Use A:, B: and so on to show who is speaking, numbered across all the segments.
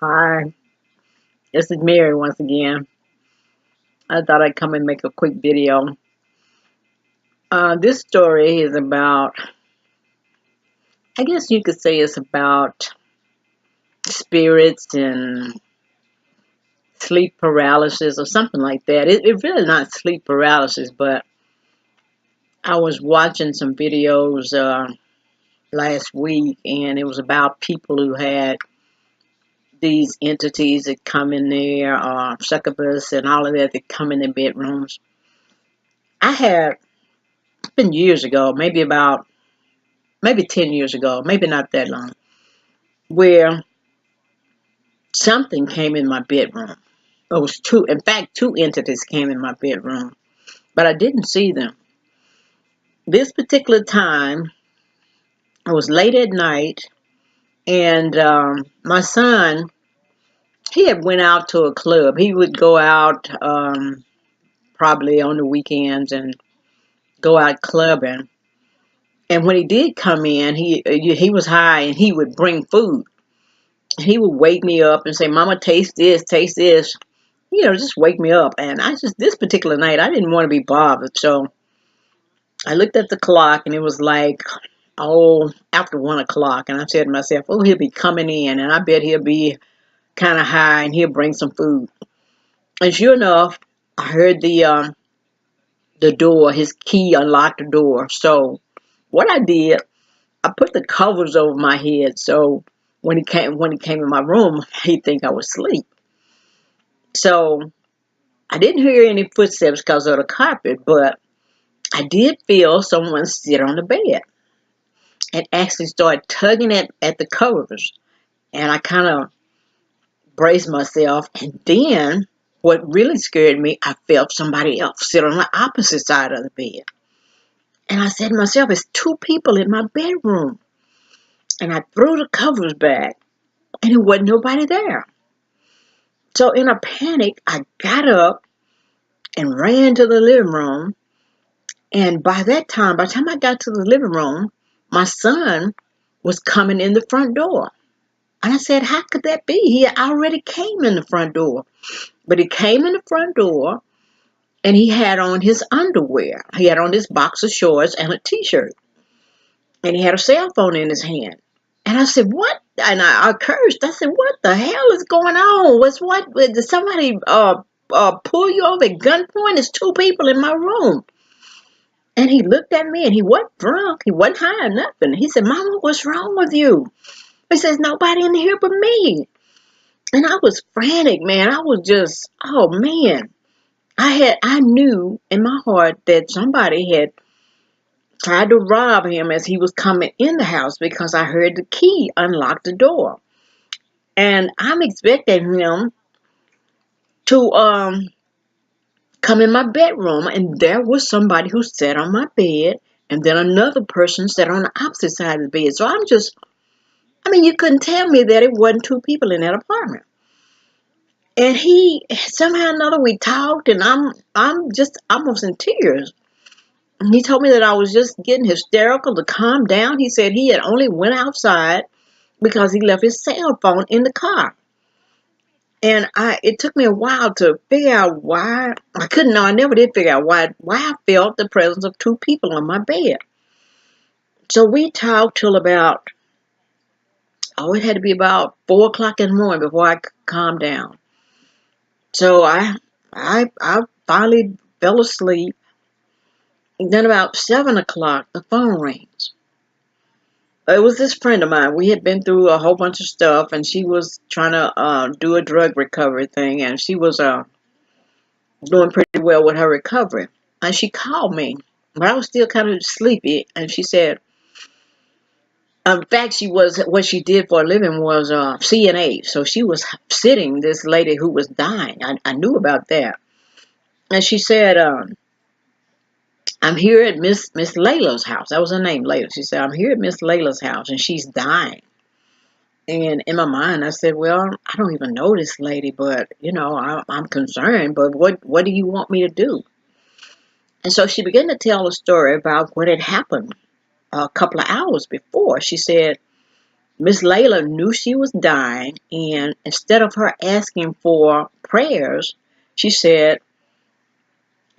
A: Hi, this is Mary once again. I thought I'd come and make a quick video. This story is about, I guess you could say it's about spirits and sleep paralysis or something like that. It's really not sleep paralysis, but I was watching some videos last week, and it was about people who had these entities that come in there, succubus and all of that come in their bedrooms. I had, it's been years ago, maybe 10 years ago, maybe not that long, where something came in my bedroom. It was in fact, two entities came in my bedroom, but I didn't see them. This particular time, it was late at night, and my son, he had went out to a club. He would go out probably on the weekends and go out clubbing. And when he did come in, he was high and he would bring food. He would wake me up and say, "Mama, taste this, taste this." Just wake me up. And this particular night, I didn't want to be bothered. So I looked at the clock and it was like, after 1 o'clock. And I said to myself, oh, he'll be coming in and I bet he'll be kind of high and he'll bring some food. And sure enough, I heard the door, his key unlocked the door. So what I did, I put the covers over my head. So when he came in my room, he'd think I was asleep. So I didn't hear any footsteps because of the carpet, but I did feel someone sit on the bed and actually start tugging at the covers. And I kind of braced myself. And then what really scared me, I felt somebody else sit on the opposite side of the bed. And I said to myself, it's two people in my bedroom. And I threw the covers back and there wasn't nobody there. So in a panic, I got up and ran to the living room. And by the time I got to the living room, my son was coming in the front door. And I said, how could that be? He already came in the front door. But he came in the front door and he had on his underwear. He had on his boxer shorts and a t-shirt. And he had a cell phone in his hand. And I said, what? And I cursed. I said, what the hell is going on? Did somebody pull you over at gunpoint? There's two people in my room. And he looked at me and he wasn't drunk. He wasn't high or nothing. He said, Mama, what's wrong with you? He says, nobody in here but me. And I was frantic, man. I was just, oh man. I knew in my heart that somebody had tried to rob him as he was coming in the house because I heard the key unlock the door. And I'm expecting him to come in my bedroom, and there was somebody who sat on my bed, and then another person sat on the opposite side of the bed. So you couldn't tell me that it wasn't two people in that apartment. And he somehow or another we talked, and I'm just almost in tears. And he told me that I was just getting hysterical to calm down. He said he had only went outside because he left his cell phone in the car. And it took me a while to figure out why. I never did figure out why I felt the presence of two people on my bed. So we talked till about, it had to be about 4 o'clock in the morning before I could calm down. So I finally fell asleep. And then about 7 o'clock, the phone rings. It was this friend of mine. We had been through a whole bunch of stuff, and she was trying to do a drug recovery thing, and she was doing pretty well with her recovery. And she called me, but I was still kind of sleepy. And she said, in fact, what she did for a living was CNA. So she was sitting this lady who was dying. I knew about that. And she said, I'm here at Miss Layla's house. That was her name, Layla. She said, I'm here at Miss Layla's house, and she's dying. And in my mind, I said, well, I don't even know this lady, but, I'm concerned. But what do you want me to do? And so she began to tell a story about what had happened a couple of hours before. She said Miss Layla knew she was dying, and instead of her asking for prayers, she said,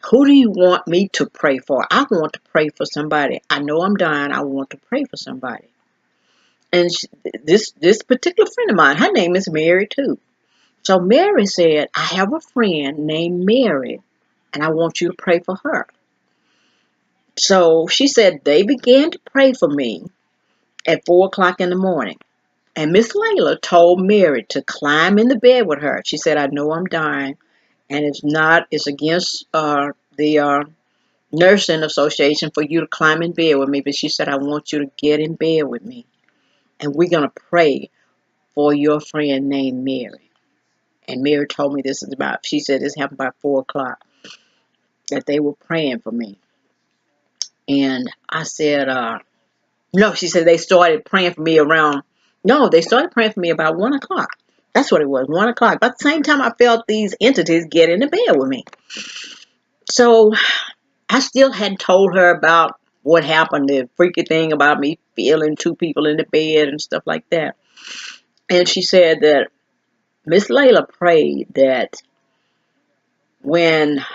A: "Who do you want me to pray for? I want to pray for somebody. I know I'm dying. I want to pray for somebody." And this particular friend of mine, her name is Mary too. So Mary said, "I have a friend named Mary, and I want you to pray for her." So she said they began to pray for me at 4 o'clock in the morning. And Miss Layla told Mary to climb in the bed with her. She said, "I know I'm dying, and it's against the nursing association for you to climb in bed with me. But she said, I want you to get in bed with me, and we're going to pray for your friend named Mary." And Mary told me she said this happened by 4 o'clock, that they were praying for me. And I said, no, she said they started praying for me they started praying for me about 1 o'clock. That's what it was, 1 o'clock. About the same time I felt these entities get into bed with me. So I still hadn't told her about what happened, the freaky thing about me feeling two people in the bed and stuff like that. And she said that Miss Layla prayed that when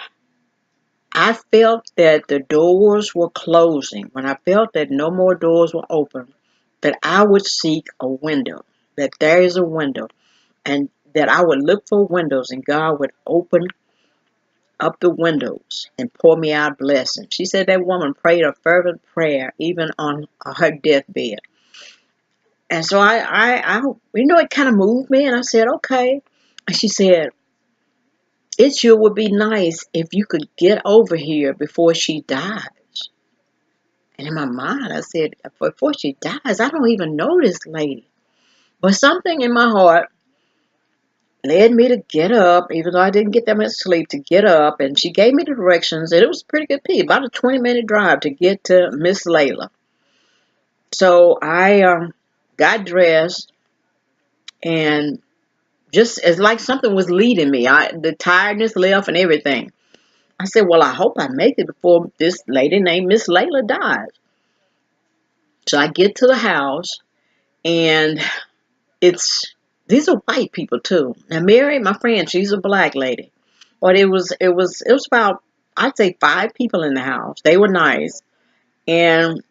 A: I felt that the doors were closing, when I felt that no more doors were open, that I would seek a window, that there is a window, and that I would look for windows, and God would open up the windows and pour me out blessings. She said that woman prayed a fervent prayer even on her deathbed. And so it kind of moved me, and I said, okay. And she said, "It sure would be nice if you could get over here before she dies." And in my mind, I said, before she dies, I don't even know this lady. But something in my heart led me to get up, even though I didn't get that much sleep, to get up. And she gave me the directions, and it was a pretty good piece, about a 20-minute drive to get to Miss Layla. So I got dressed, and just as like something was leading me, the tiredness left and everything. I said, well, I hope I make it before this lady named Miss Layla dies. So I get to the house, and these are white people too. Now Mary, my friend, she's a black lady. But it was about, I'd say, 5 people in the house. They were nice. And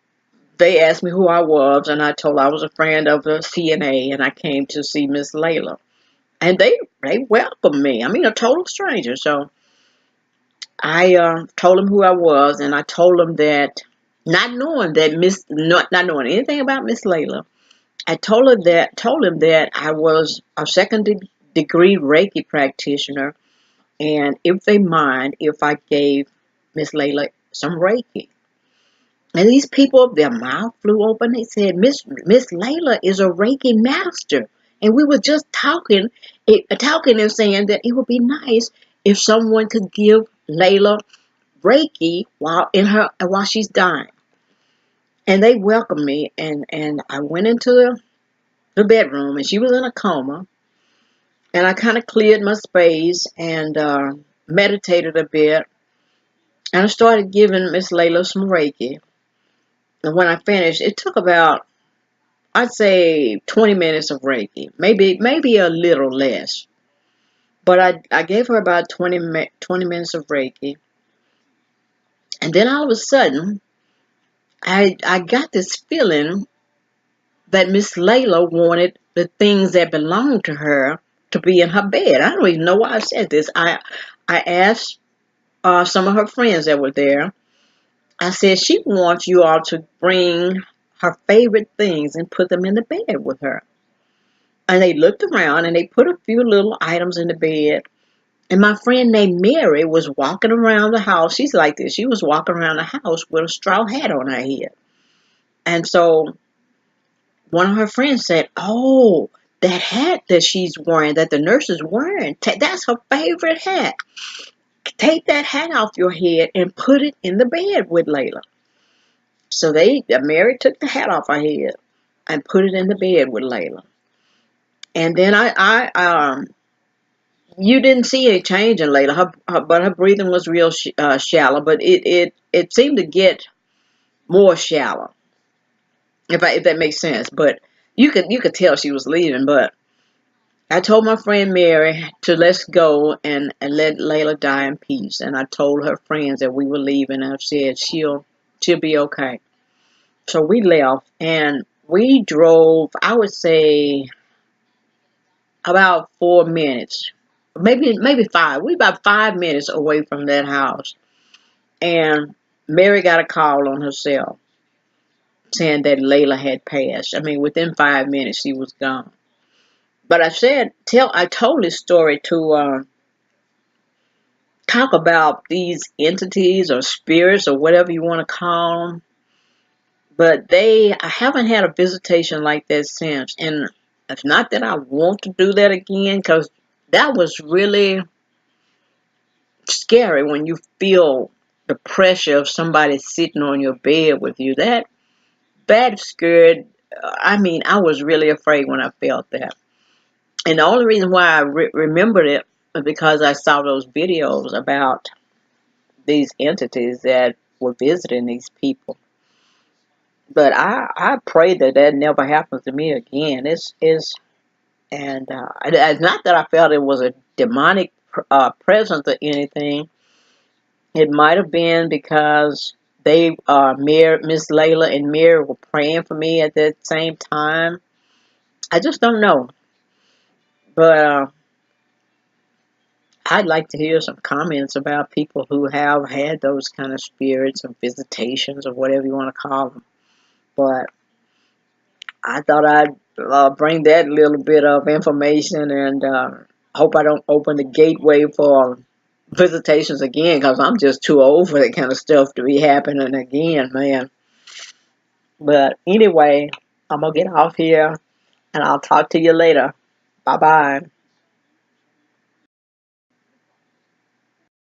A: they asked me who I was, and I told I was a friend of the CNA, and I came to see Miss Layla. And they welcomed me. I mean, a total stranger. So I told them who I was, and I told them that, not knowing not knowing anything about Miss Layla, I told him that I was a second degree Reiki practitioner, and if they mind if I gave Miss Layla some Reiki. And these people, their mouth flew open. They said, Miss Layla is a Reiki master. And we were just talking and saying that it would be nice if someone could give Layla Reiki while she's dying. And they welcomed me, and I went into the bedroom, and she was in a coma. And I kind of cleared my space and meditated a bit. And I started giving Miss Layla some Reiki. And when I finished, it took about, I'd say, 20 minutes of Reiki, maybe a little less. But I gave her about 20 minutes of Reiki. And then all of a sudden, I got this feeling that Miss Layla wanted the things that belonged to her to be in her bed. I don't even know why I said this. I asked some of her friends that were there. I said, she wants you all to bring her favorite things and put them in the bed with her. And they looked around, and they put a few little items in the bed. And my friend named Mary was walking around the house. She's like this. She was walking around the house with a straw hat on her head. And so one of her friends said, oh, that hat that she's wearing, that the nurse is wearing, that's her favorite hat. Take that hat off your head and put it in the bed with Layla. So Mary took the hat off her head and put it in the bed with Layla. And then you didn't see any change in Layla, but her breathing was real shallow, but it seemed to get more shallow, if that makes sense. But You could tell she was leaving, but I told my friend Mary to let's go and let Layla die in peace. And I told her friends that we were leaving. I said she'll be okay. So we left and we drove, I would say about 4 minutes. Maybe five. We about 5 minutes away from that house. And Mary got a call on her cell saying that Layla had passed. I mean, within 5 minutes she was gone. But I told this story to talk about these entities or spirits or whatever you want to call them. But I haven't had a visitation like that since. And it's not that I want to do that again, because that was really scary when you feel the pressure of somebody sitting on your bed with you. That scared. I mean, I was really afraid when I felt that. And the only reason why I remembered it was because I saw those videos about these entities that were visiting these people. But I pray that that never happens to me again. It's not that I felt it was a demonic presence or anything. It might have been because Miss Layla and Mary were praying for me at that same time. I just don't know. But I'd like to hear some comments about people who have had those kind of spirits or visitations or whatever you want to call them. But I thought I'd bring that little bit of information, and hope I don't open the gateway for visitations again, because I'm just too old for that kind of stuff to be happening again, man. But anyway, I'm going to get off here and I'll talk to you later. Bye bye.